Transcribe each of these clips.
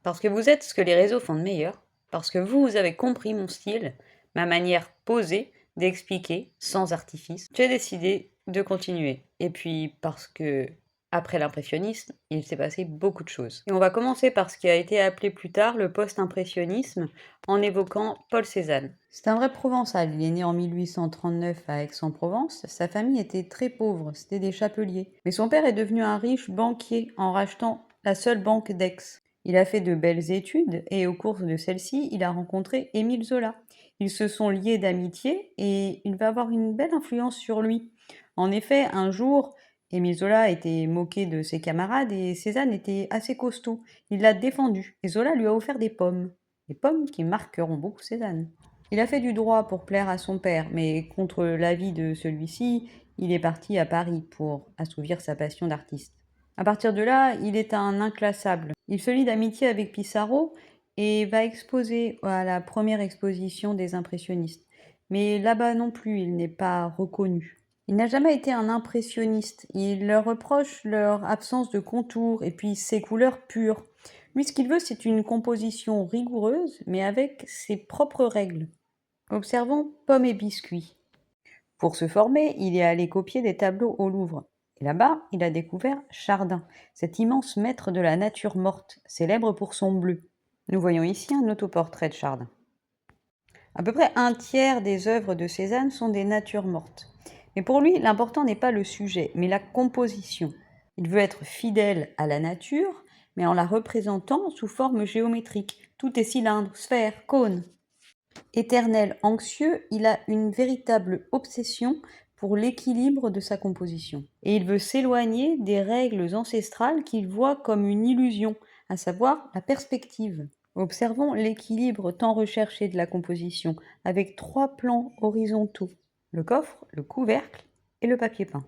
Parce que vous êtes ce que les réseaux font de meilleur, parce que vous avez compris mon style, ma manière posée d'expliquer sans artifice, j'ai décidé de continuer. Et puis parce que, après l'impressionnisme, il s'est passé beaucoup de choses. Et on va commencer par ce qui a été appelé plus tard le post-impressionnisme, en évoquant Paul Cézanne. C'est un vrai Provençal, il est né en 1839 à Aix-en-Provence. Sa famille était très pauvre, c'était des chapeliers. Mais son père est devenu un riche banquier en rachetant la seule banque d'Aix. Il a fait de belles études et au cours de celles-ci, il a rencontré Émile Zola. Ils se sont liés d'amitié et il va avoir une belle influence sur lui. En effet, un jour, Émile Zola était moqué de ses camarades et Cézanne était assez costaud. Il l'a défendu et Zola lui a offert des pommes. Des pommes qui marqueront beaucoup Cézanne. Il a fait du droit pour plaire à son père, mais contre l'avis de celui-ci, il est parti à Paris pour assouvir sa passion d'artiste. À partir de là, il est un inclassable. Il se lie d'amitié avec Pissarro et va exposer à la première exposition des impressionnistes. Mais là-bas non plus, il n'est pas reconnu. Il n'a jamais été un impressionniste. Il leur reproche leur absence de contours et puis ses couleurs pures. Lui, ce qu'il veut, c'est une composition rigoureuse, mais avec ses propres règles. Observons Pomme et Biscuit. Pour se former, il est allé copier des tableaux au Louvre. Et là-bas, il a découvert Chardin, cet immense maître de la nature morte, célèbre pour son bleu. Nous voyons ici un autoportrait de Chardin. À peu près un tiers des œuvres de Cézanne sont des natures mortes. Mais pour lui, l'important n'est pas le sujet, mais la composition. Il veut être fidèle à la nature, mais en la représentant sous forme géométrique. Tout est cylindre, sphère, cône. Éternel anxieux, il a une véritable obsession pour l'équilibre de sa composition. Et il veut s'éloigner des règles ancestrales qu'il voit comme une illusion, à savoir la perspective. Observons l'équilibre tant recherché de la composition, avec 3 plans horizontaux, le coffre, le couvercle et le papier peint.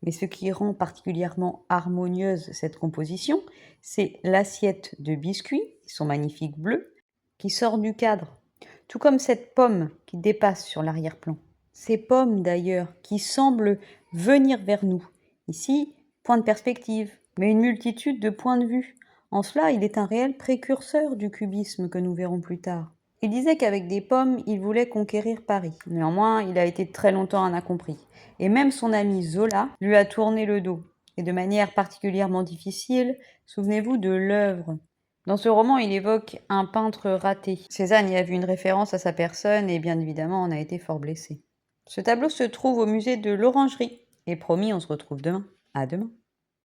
Mais ce qui rend particulièrement harmonieuse cette composition, c'est l'assiette de biscuits, son magnifique bleu, qui sort du cadre, tout comme cette pomme qui dépasse sur l'arrière-plan. Ces pommes d'ailleurs qui semblent venir vers nous. Ici, point de perspective, mais une multitude de points de vue. En cela, il est un réel précurseur du cubisme que nous verrons plus tard. Il disait qu'avec des pommes, il voulait conquérir Paris. Néanmoins, il a été très longtemps un incompris. Et même son ami Zola lui a tourné le dos. Et de manière particulièrement difficile, souvenez-vous de l'œuvre. Dans ce roman, il évoque un peintre raté. Cézanne y a vu une référence à sa personne et bien évidemment en a été fort blessé. Ce tableau se trouve au musée de l'Orangerie. Et promis, on se retrouve demain. À demain.